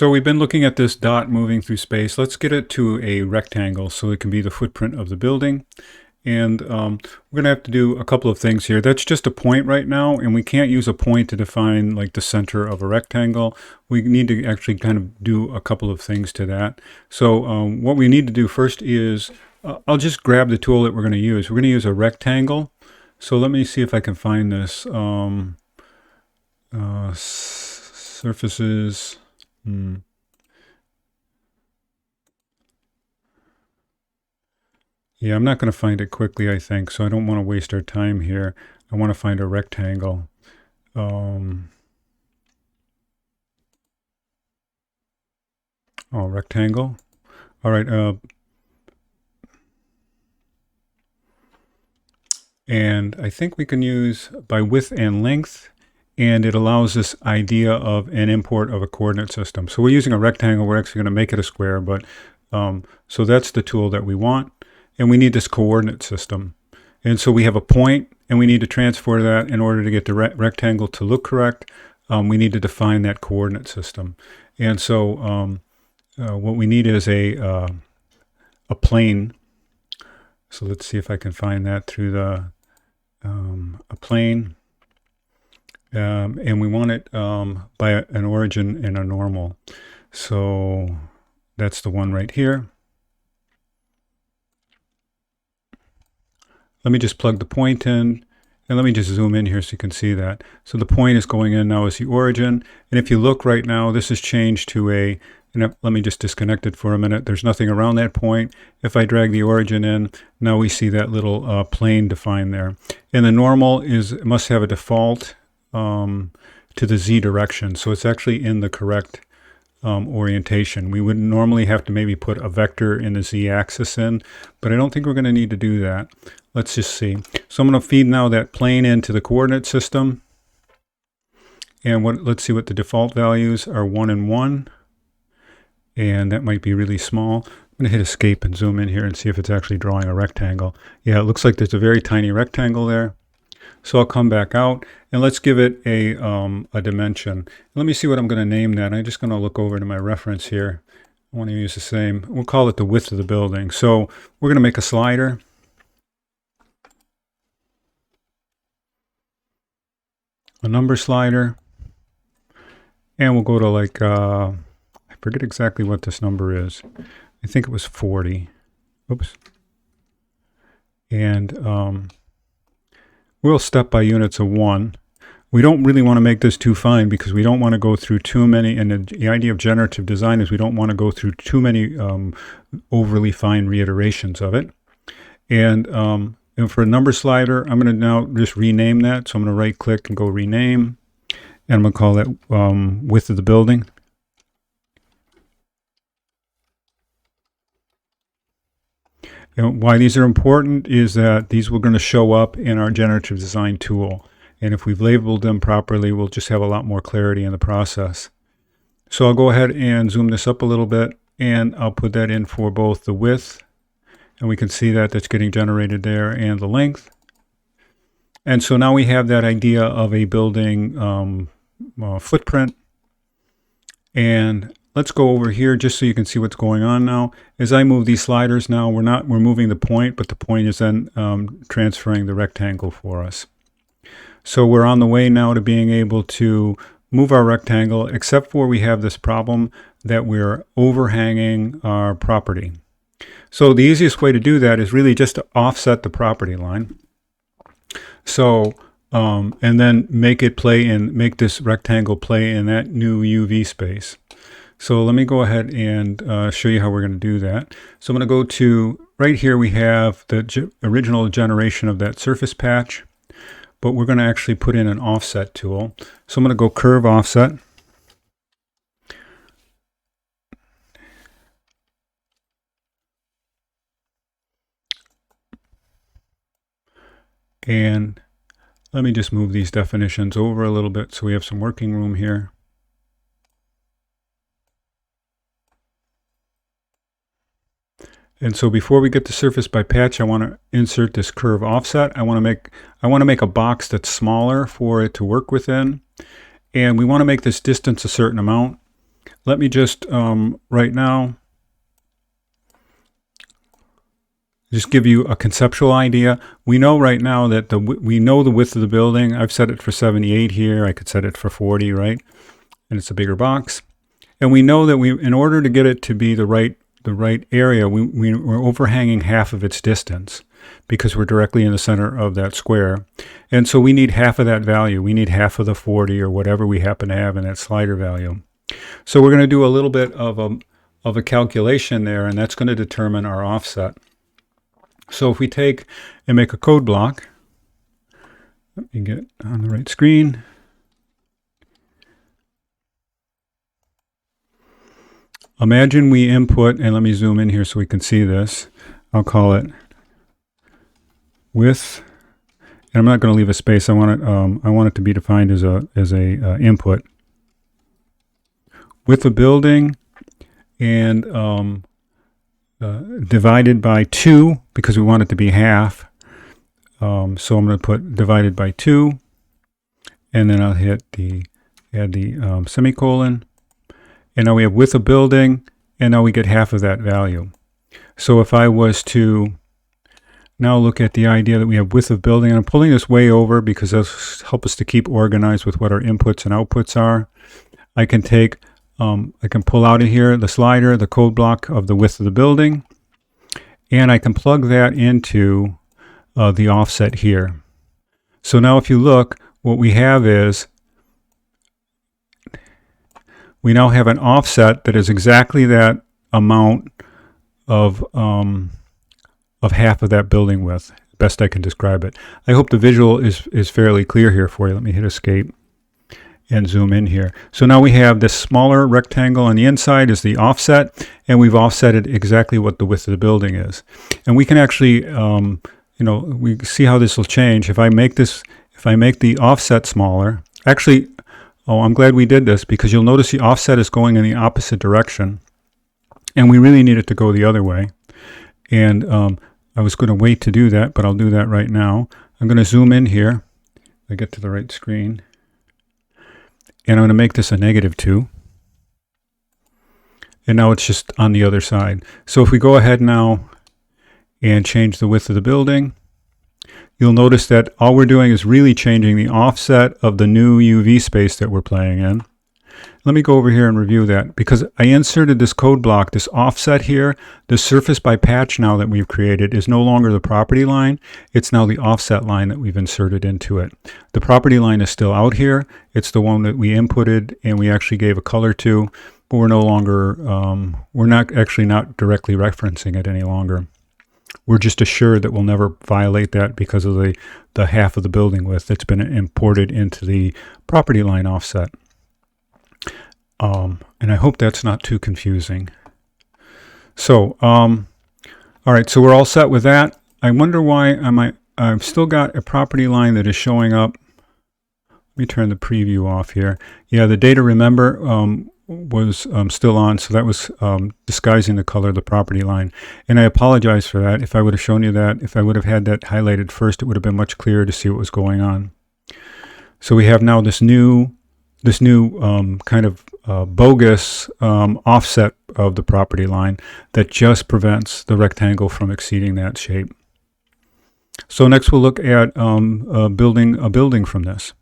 So we've been looking at this dot moving through space. Let's get it to a rectangle so it can be the footprint of the building. And we're going to have to do a couple of things here. That's just a point right now, and we can't use a point to define like the center of a rectangle. We need to actually kind of do a couple of things to that. So what we need to do first is, I'll just grab the tool that we're going to use. We're going to use a rectangle. So let me see if I can find this. Surfaces. Yeah, I'm not going to find it quickly, I think, so I don't want to waste our time here. I want to find a rectangle. Rectangle. All right. And I think we can use by width and length, and it allows this idea of an import of a coordinate system. So we're using a rectangle. We're actually going to make it a square, but so that's the tool that we want. And we need this coordinate system. And so we have a point, and we need to transfer that in order to get the rectangle to look correct. We need to define that coordinate system. And so what we need is a plane. So let's see if I can find that through the a plane. And we want it by an origin and a normal. So that's the one right here. Let me just plug the point in, and let me just zoom in here so you can see that. So the point is going in now as the origin, and if you look right now, this has changed to a, and let me just disconnect it for a minute. There's nothing around that point. If I drag the origin in, now we see that little plane defined there. And the normal must have a default to the Z direction, so it's actually in the correct orientation. We would normally have to maybe put a vector in the Z-axis in, but I don't think we're going to need to do that. Let's just see. So I'm going to feed now that plane into the coordinate system. And let's see what the default values are, 1 and 1. And that might be really small. I'm going to hit escape and zoom in here and see if it's actually drawing a rectangle. Yeah, it looks like there's a very tiny rectangle there. So I'll come back out and let's give it a dimension. Let me see what I'm going to name that. I'm just going to look over to my reference here. I want to use the same. We'll call it the width of the building. So we're going to make a slider. A number slider. And we'll go to like, I forget exactly what this number is. I think it was 40. Oops. And we'll step by units of 1. We don't really want to make this too fine because we don't want to go through too many, and the idea of generative design is we don't want to go through too many overly fine reiterations of it. And for a number slider, I'm going to now just rename that. So I'm going to right click and go rename, and I'm going to call that width of the building. And why these are important is that these were going to show up in our generative design tool. And if we've labeled them properly, we'll just have a lot more clarity in the process. So I'll go ahead and zoom this up a little bit, and I'll put that in for both the width, and we can see that that's getting generated there, and the length. And so now we have that idea of a building footprint. And let's go over here just so you can see what's going on now. As I move these sliders now, we're moving the point, but the point is then transferring the rectangle for us. So we're on the way now to being able to move our rectangle, except for we have this problem that we're overhanging our property. So the easiest way to do that is really just to offset the property line. So, and then make this rectangle play in that new UV space. So let me go ahead and show you how we're going to do that. So I'm going to go to, right here we have the original generation of that surface patch, but we're going to actually put in an offset tool. So I'm going to go curve offset. And let me just move these definitions over a little bit so we have some working room here. And so before we get the surface by patch, I want to insert this curve offset. I want to make a box that's smaller for it to work within. And we want to make this distance a certain amount. let me just right now just give you a conceptual idea. We know right now that we know the width of the building. I've set it for 78 here. I could set it for 40, right? And it's a bigger box. And we know that in order to get it to be the right area, we're overhanging half of its distance because we're directly in the center of that square. And so we need half of that value. We need half of the 40 or whatever we happen to have in that slider value. So we're going to do a little bit of a calculation there, and that's going to determine our offset. So if we take and make a code block, let me get on the right screen. Imagine we input, and let me zoom in here so we can see this. I'll call it width, and I'm not going to leave a space. I want it to be defined as a input. Width of building, and divided by 2 because we want it to be half. So I'm going to put divided by 2, and then I'll add the semicolon. And now we have width of building, and now we get half of that value. So if I was to now look at the idea that we have width of building, and I'm pulling this way over because that'll help us to keep organized with what our inputs and outputs are. I can take, I can pull out of here the slider, the code block of the width of the building, and I can plug that into the offset here. So now if you look, what we have is we now have an offset that is exactly that amount of half of that building width, best I can describe it. I hope the visual is fairly clear here for you. Let me hit escape and zoom in here. So now we have this smaller rectangle on the inside is the offset, and we've offsetted exactly what the width of the building is. And we can actually, we see how this will change. If I make the offset smaller, actually, I'm glad we did this because you'll notice the offset is going in the opposite direction, and we really need it to go the other way. And I was going to wait to do that, but I'll do that right now. I'm going to zoom in here. I get to the right screen. And I'm going to make this a -2. And now it's just on the other side. So if we go ahead now and change the width of the building, you'll notice that all we're doing is really changing the offset of the new UV space that we're playing in. Let me go over here and review that because I inserted this code block, this offset here. The surface by patch now that we've created is no longer the property line. It's now the offset line that we've inserted into it. The property line is still out here. It's the one that we inputted and we actually gave a color to, but we're no longer, we're not directly referencing it any longer. We're just assured that we'll never violate that because of the half of the building width that's been imported into the property line offset. And I hope that's not too confusing. So, all right, so we're all set with that. I wonder why I've still got a property line that is showing up. Let me turn the preview off here. Yeah, the data remember was still on, so that was disguising the color of the property line. And I apologize for that. If I would have shown you that, if I would have had that highlighted first, it would have been much clearer to see what was going on. So we have now this new kind of bogus offset of the property line that just prevents the rectangle from exceeding that shape. So next we'll look at building a building from this.